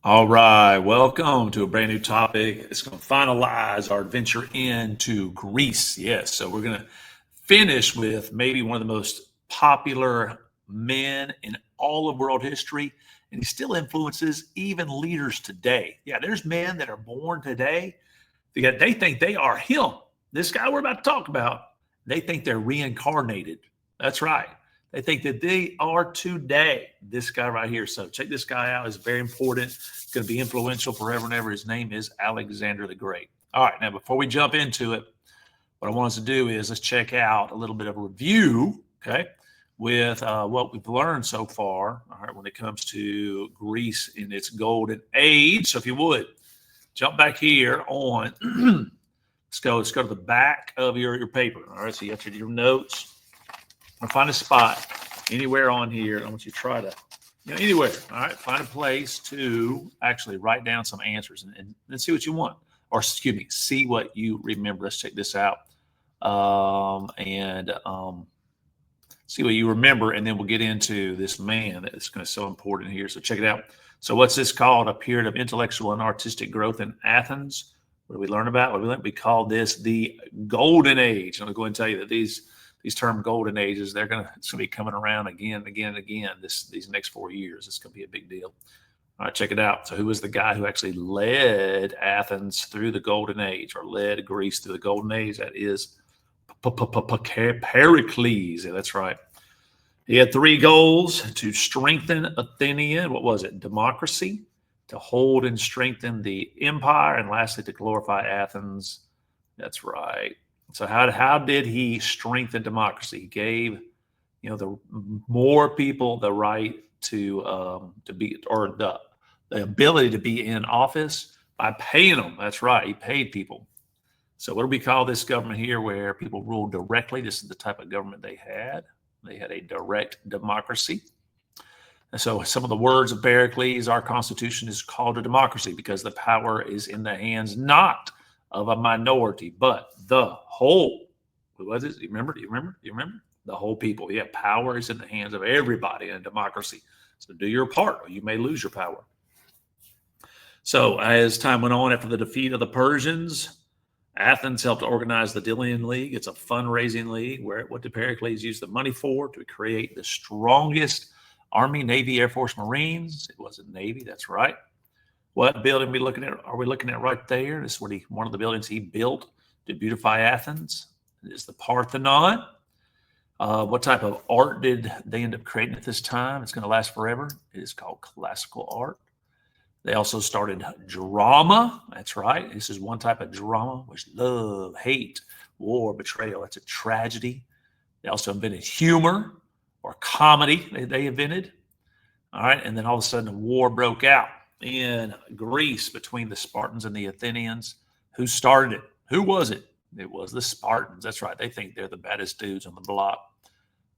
All right, welcome to a brand new topic. It's going to finalize our adventure into Greece. Yes, so we're going to finish with maybe one of the most popular men in all of world history, and he still influences even leaders today. Yeah, there's men that are born today. They think they are him. This guy we're about to talk about, they think they're reincarnated. That's right. They think that they are today. This guy right here. So check this guy out. It's very important. It's going to be influential forever and ever. His name is Alexander the Great. All right. Now, before we jump into it, what I want us to do is let's check out a little bit of a review, okay, with what we've learned so far, all right, when it comes to Greece in its golden age. So if you would, jump back here on let's go to the back of your paper. All right, so you got your notes. I'm gonna find a spot anywhere on here. I want you to try to, anywhere. All right, find a place to actually write down some answers and see what you want, or excuse me, see what you remember. Let's check this out, and see what you remember, and then we'll get into this man that's going to be so important here. So check it out. So what's this called? A period of intellectual and artistic growth in Athens. What do we learn about? What do we learn? We call this the Golden Age. I'm going to go ahead and tell you that these term golden ages, it's gonna be coming around again and again and again these next 4 years. It's gonna be a big deal. All right, check it out. So who was the guy who actually led Athens through the golden age, or led Greece through the golden age? That is Pericles. Yeah, that's right. He had three goals: to strengthen Athenian, what was it? Democracy, to hold and strengthen the empire, and lastly, to glorify Athens. That's right. So how did he strengthen democracy? He gave the more people the right to be, or the ability to be in office by paying them. That's right. He paid people. So what do we call this government here, where people rule directly? This is the type of government they had. They had a direct democracy. And so some of the words of Pericles, our Constitution is called a democracy because the power is in the hands not of a minority, but the whole. What was it? You remember? Do you remember? Do you remember? The whole people. Yeah, power is in the hands of everybody in a democracy. So do your part, or you may lose your power. So as time went on, after the defeat of the Persians, Athens helped organize the Delian League. It's a fundraising league. What did Pericles use the money for? To create the strongest Army, Navy, Air Force, Marines. It was a Navy, that's right. What building are we looking at right there? This is one of the buildings he built to beautify Athens. It is the Parthenon. What type of art did they end up creating at this time? It's going to last forever. It is called classical art. They also started drama. That's right. This is one type of drama, which love, hate, war, betrayal. That's a tragedy. They also invented humor, or comedy. They invented. All right. And then all of a sudden, a war broke out in Greece between the Spartans and the Athenians. Who started it? Who was it? It was the Spartans. That's right. They think they're the baddest dudes on the block.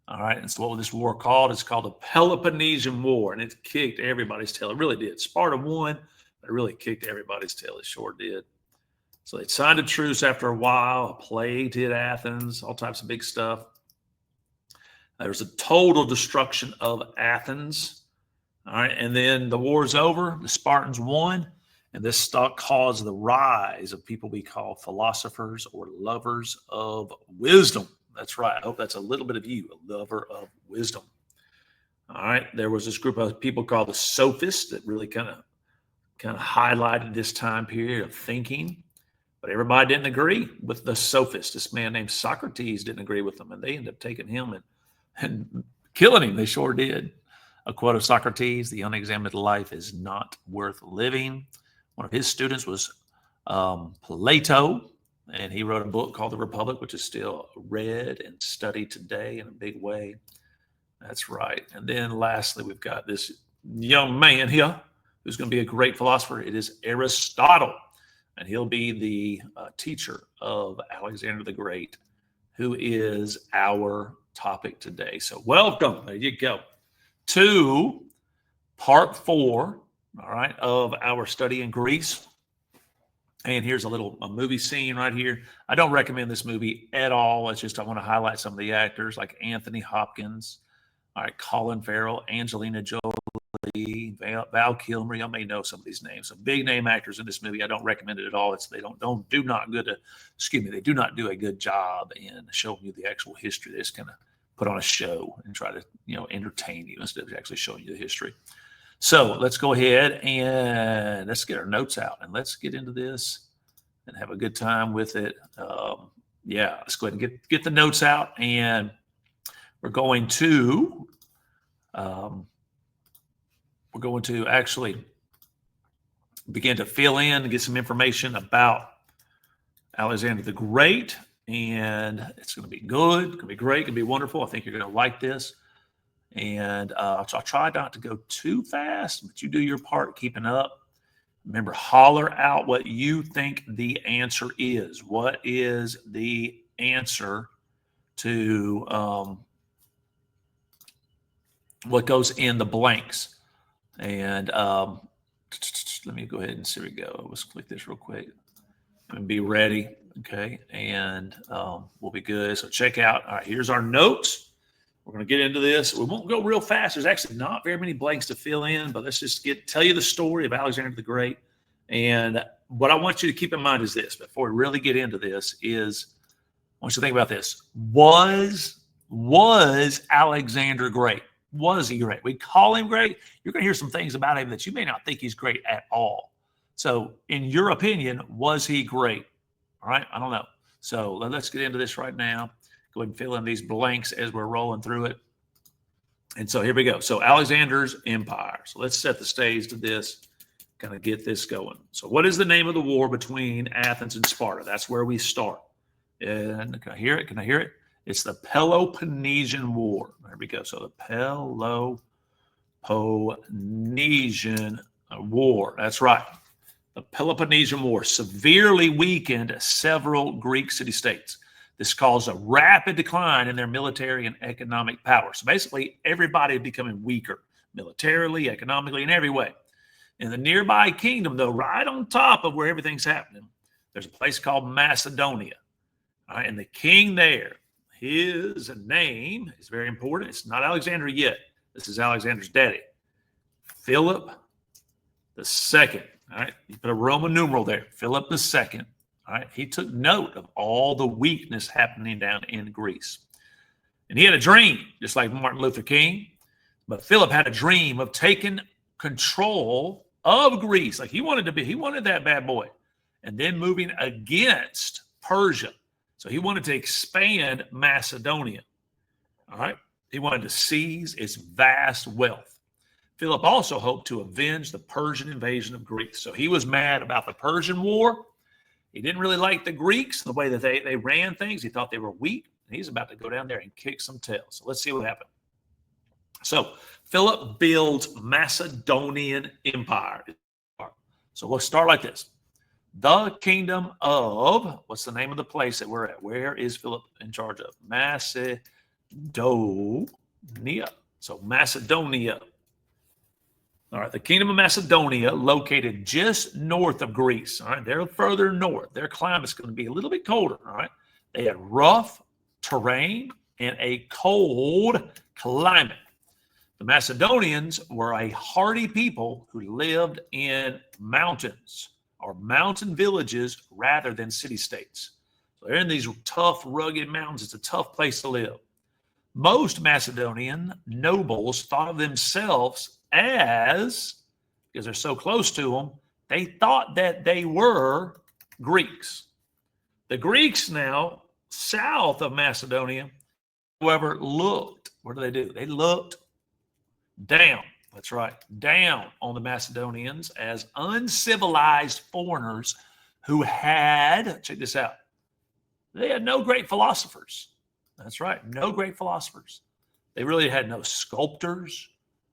All right. And so what was this war called? It's called the Peloponnesian War, and it kicked everybody's tail. It really did. Sparta won, but it really kicked everybody's tail. It sure did. So they signed a truce after a while. A plague hit Athens, all types of big stuff. There was a total destruction of Athens. All right. And then the war's over. The Spartans won. And this caused the rise of people we call philosophers, or lovers of wisdom. That's right. I hope that's a little bit of you, a lover of wisdom. All right. There was this group of people called the Sophists that really kind of highlighted this time period of thinking. But everybody didn't agree with the Sophists. This man named Socrates didn't agree with them, and they ended up taking him and killing him. They sure did. A quote of Socrates: "The unexamined life is not worth living." One of his students was Plato, and he wrote a book called The Republic, which is still read and studied today in a big way. That's right. And then lastly, we've got this young man here who's going to be a great philosopher. It is Aristotle, and he'll be the teacher of Alexander the Great, who is our topic today. So welcome. There you go. To part 4, all right, of our study in Greece. And here's a movie scene right here. I don't recommend this movie at all. It's just I want to highlight some of the actors like Anthony Hopkins, all right, Colin Farrell, Angelina Jolie, Lee, Val Kilmer. Y'all may know some of these names. Some big name actors in this movie. I don't recommend it at all. They do not do a good job in showing you the actual history. They just kind of put on a show and try to entertain you instead of actually showing you the history. So let's go ahead and let's get our notes out and let's get into this and have a good time with it. Let's go ahead and get the notes out, and we're going to actually begin to fill in and get some information about Alexander the Great, and it's going to be good. It's going to be great. It's going to be wonderful. I think you're going to like this. And I'll try not to go too fast, but you do your part keeping up. Remember, holler out what you think the answer is. What is the answer to what goes in the blanks? And let me go ahead and here we go. Let's click this real quick and be ready. Okay. And we'll be good. So check out. All right, here's our notes. We're going to get into this. We won't go real fast. There's actually not very many blanks to fill in, but let's just tell you the story of Alexander the Great. And what I want you to keep in mind is this, before we really get into this, is I want you to think about this. Was Alexander great? Was he great? We call him great. You're going to hear some things about him that you may not think he's great at all. So in your opinion, was he great? All right. I don't know. So let's get into this right now. Go ahead and fill in these blanks as we're rolling through it. And so here we go. So Alexander's empire. So let's set the stage to this, kind of get this going. So what is the name of the war between Athens and Sparta? That's where we start. And can I hear it? Can I hear it? It's the Peloponnesian War. There we go. So the Peloponnesian War. That's right. The Peloponnesian War severely weakened several Greek city-states. This caused a rapid decline in their military and economic power. So basically, everybody becoming weaker militarily, economically, in every way. In the nearby kingdom, though, right on top of where everything's happening, there's a place called Macedonia. All right, and the king there, his name is very important. It's not Alexander yet. This is Alexander's daddy, Philip II. All right, you put a Roman numeral there, Philip II. All right, he took note of all the weakness happening down in Greece. And he had a dream, just like Martin Luther King. But Philip had a dream of taking control of Greece. Like he wanted that bad boy. And then moving against Persia. So he wanted to expand Macedonia. All right. He wanted to seize its vast wealth. Philip also hoped to avenge the Persian invasion of Greece. So he was mad about the Persian War. He didn't really like the Greeks, the way that they ran things. He thought they were weak. And he's about to go down there and kick some tail. So let's see what happened. So Philip builds Macedonian Empire. So we'll start like this. The kingdom of, what's the name of the place that we're at? Where is Philip in charge of? Macedonia. So Macedonia. All right, the kingdom of Macedonia, located just north of Greece. All right, they're further north. Their climate's going to be a little bit colder. All right, they had rough terrain and a cold climate. The Macedonians were a hardy people who lived in mountains or mountain villages rather than city-states. So they're in these tough, rugged mountains. It's a tough place to live. Most Macedonian nobles thought of themselves as, because they're so close to them, they thought that they were Greeks. The Greeks now, south of Macedonia, however, looked, what do? They looked down, that's right, down on the Macedonians as uncivilized foreigners who had, check this out, they had no great philosophers. That's right, no great philosophers. They really had no sculptors,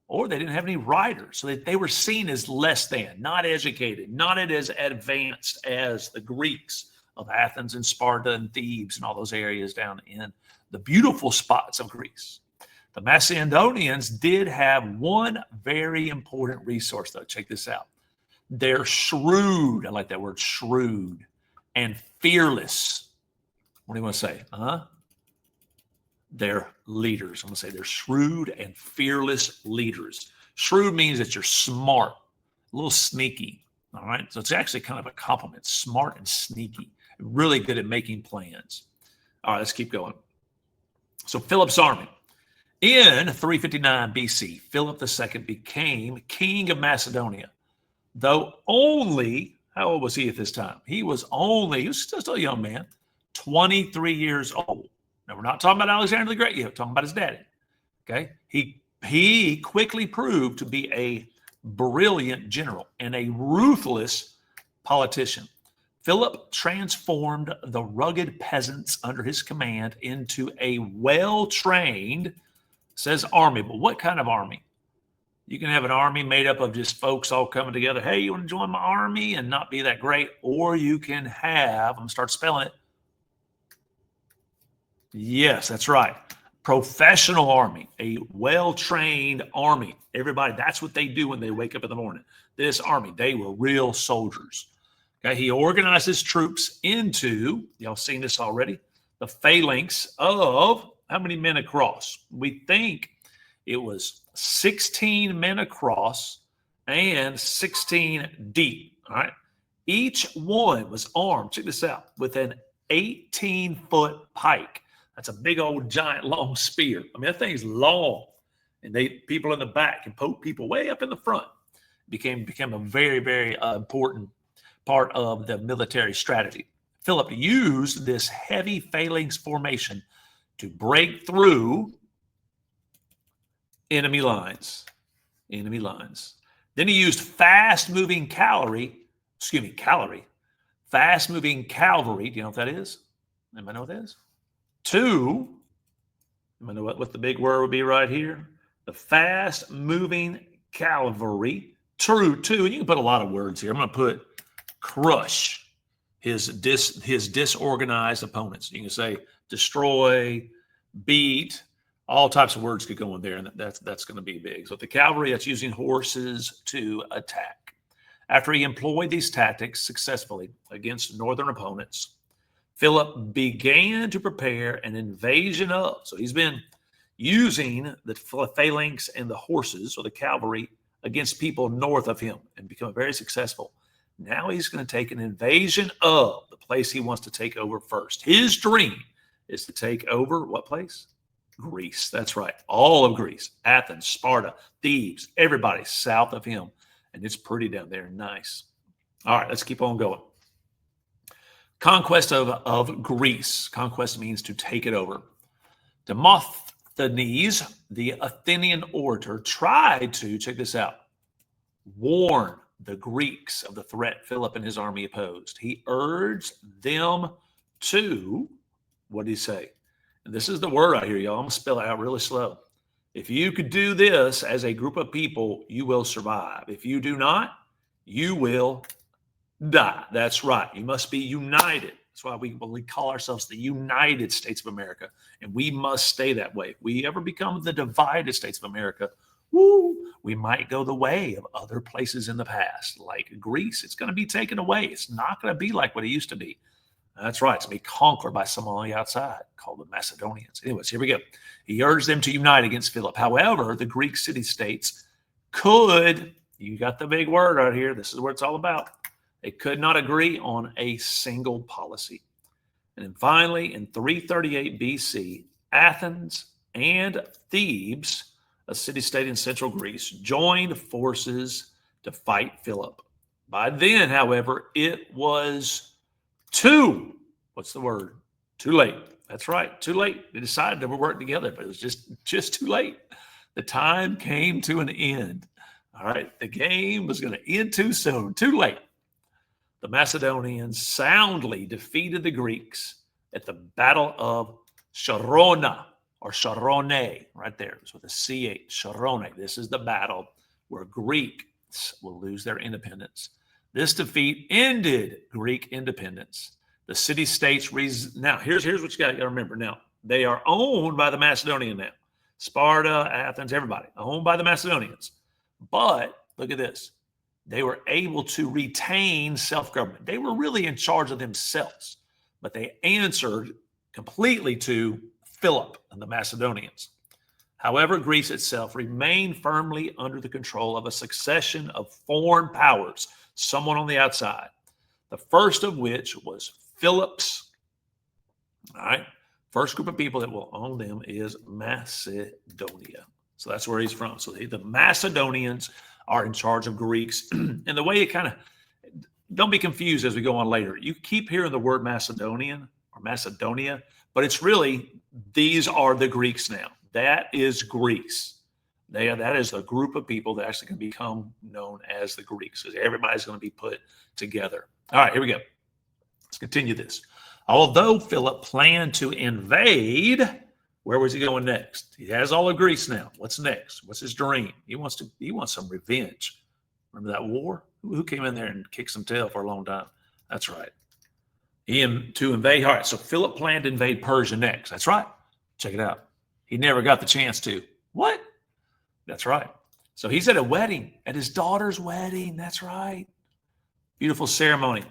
or they didn't have any writers. So they were seen as less than, not educated, not as advanced as the Greeks of Athens and Sparta and Thebes and all those areas down in the beautiful spots of Greece. The Macedonians did have one very important resource, though. Check this out. They're shrewd. I like that word, shrewd, and fearless. What do you want to say? They're leaders. I'm going to say they're shrewd and fearless leaders. Shrewd means that you're smart, a little sneaky. All right. So it's actually kind of a compliment. Smart and sneaky. Really good at making plans. All right, let's keep going. So Philip's army. In 359 BC, Philip II became king of Macedonia, though only, how old was he at this time? He was still a young man, 23 years old. Now, we're not talking about Alexander the Great yet. We're talking about his daddy. Okay. He quickly proved to be a brilliant general and a ruthless politician. Philip transformed the rugged peasants under his command into a well-trained, says army, but what kind of army? You can have an army made up of just folks all coming together. Hey, you want to join my army and not be that great? Or you can have, I'm going to start spelling it. Yes, that's right. Professional army, a well-trained army. Everybody, that's what they do when they wake up in the morning. This army, they were real soldiers. Okay, he organized his troops into, y'all seen this already, the phalanx of how many men across? We think it was 16 men across and 16 deep. All right. Each one was armed, check this out, with an 18-foot pike. That's a big old giant long spear. I mean, that thing's long. And people in the back can poke people way up in the front. Became a very, very important part of the military strategy. Philip used this heavy phalanx formation to break through enemy lines. Then he used fast-moving cavalry. Fast-moving cavalry. Do you know what that is? Anybody know what that is? I know what the big word would be right here. The fast-moving cavalry. And you can put a lot of words here. I'm going to put crush his disorganized opponents. You can say destroy, beat, all types of words could go in there, and that's going to be big. So the cavalry, that's using horses to attack. After he employed these tactics successfully against northern opponents, Philip began to prepare an invasion of. So he's been using the phalanx and the horses or the cavalry against people north of him and become very successful. Now he's going to take an invasion of the place he wants to take over first. His dream is to take over what place? Greece. That's right. All of Greece. Athens, Sparta, Thebes, everybody south of him. And it's pretty down there. Nice. All right, let's keep on going. Conquest of Greece. Conquest means to take it over. Demosthenes, the Athenian orator, tried to, check this out, warn the Greeks of the threat Philip and his army opposed. He urged them to, what did he say? And this is the word right here, y'all. I'm going to spell it out really slow. If you could do this as a group of people, you will survive. If you do not, you will die. That's right. You must be united. That's why we call ourselves the United States of America, and we must stay that way. If we ever become the divided States of America, we might go the way of other places in the past, like Greece. It's going to be taken away. It's not going to be like what it used to be. That's right. It's going to be conquered by someone on the outside called the Macedonians. Anyways, here we go. He urged them to unite against Philip. However, the Greek city-states could, you got the big word right here. This is what it's all about. They could not agree on a single policy. And then finally, in 338 BC, Athens and Thebes, a city-state in central Greece, joined forces to fight Philip. By then, however, it was too late. That's right, too late. They decided to work together, but it was just too late. The time came to an end. All right, the game was going to end too soon, too late. The Macedonians soundly defeated the Greeks at the Battle of Sharona, or Sharone, right there. It's with a CH, Sharone. This is the battle where Greeks will lose their independence. This defeat ended Greek independence. The city-states, now here's what you got to remember. Now, they are owned by the Macedonians now. Sparta, Athens, everybody, owned by the Macedonians. But look at this. They were able to retain self-government. They were really in charge of themselves, but they answered completely to Philip and the Macedonians. However, Greece itself remained firmly under the control of a succession of foreign powers, someone on the outside. The first of which was Philip's. All right. First group of people that will own them is Macedonia. So that's where he's from. So the Macedonians are in charge of Greeks. And the way it kind of, don't be confused as we go on later. You keep hearing the word Macedonian or Macedonia, but it's really, these are the Greeks now. That is Greece. That is a group of people that actually can become known as the Greeks, because everybody's going to be put together. All right, here we go. Let's continue this. Although Philip planned to invade, where was he going next? He has all of Greece now. What's next? What's his dream? He wants some revenge. Remember that war? Who came in there and kicked some tail for a long time? That's right. To invade. All right, so Philip planned to invade Persia next. That's right. Check it out. He never got the chance to. What? That's right. So he's at a wedding, at his daughter's wedding. That's right. Beautiful ceremony.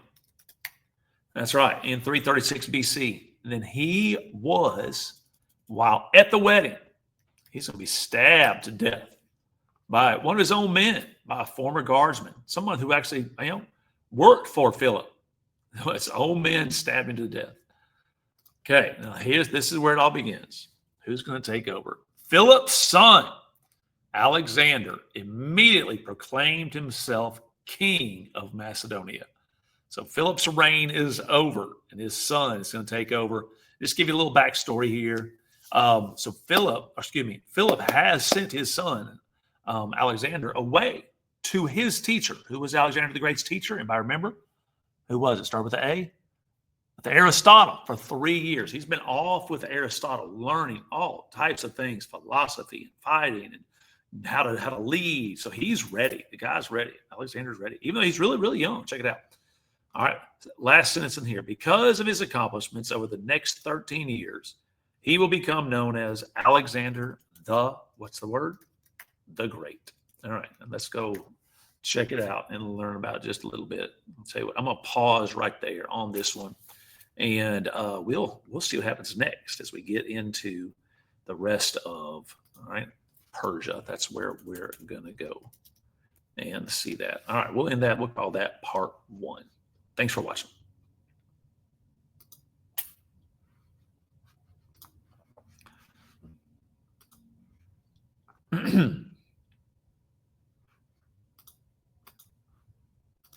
That's right. In 336 BC. And then he was, while at the wedding, he's going to be stabbed to death by one of his own men, by a former guardsman, someone who actually, worked for Philip. His own men stabbed him to death. Okay, now this is where it all begins. Who's going to take over? Philip's son, Alexander, immediately proclaimed himself king of Macedonia. So Philip's reign is over, and his son is going to take over. Just give you a little backstory here. So Philip has sent his son, Alexander, away to his teacher. Who was Alexander the Great's teacher? Anybody remember? Who was it? Start with the A? With Aristotle for 3 years. He's been off with Aristotle, learning all types of things, philosophy and fighting and how to lead. So he's ready. The guy's ready. Alexander's ready, even though he's really, really young. Check it out. All right, last sentence in here. Because of his accomplishments over the next 13 years, he will become known as Alexander what's the word? The Great. All right, and let's go check it out and learn about it just a little bit. I'll tell you what, I'm going to pause right there on this one, and we'll see what happens next as we get into the rest of, all right, Persia. That's where we're going to go and see that. All right, we'll end that. We'll call that part 1. Thanks for watching.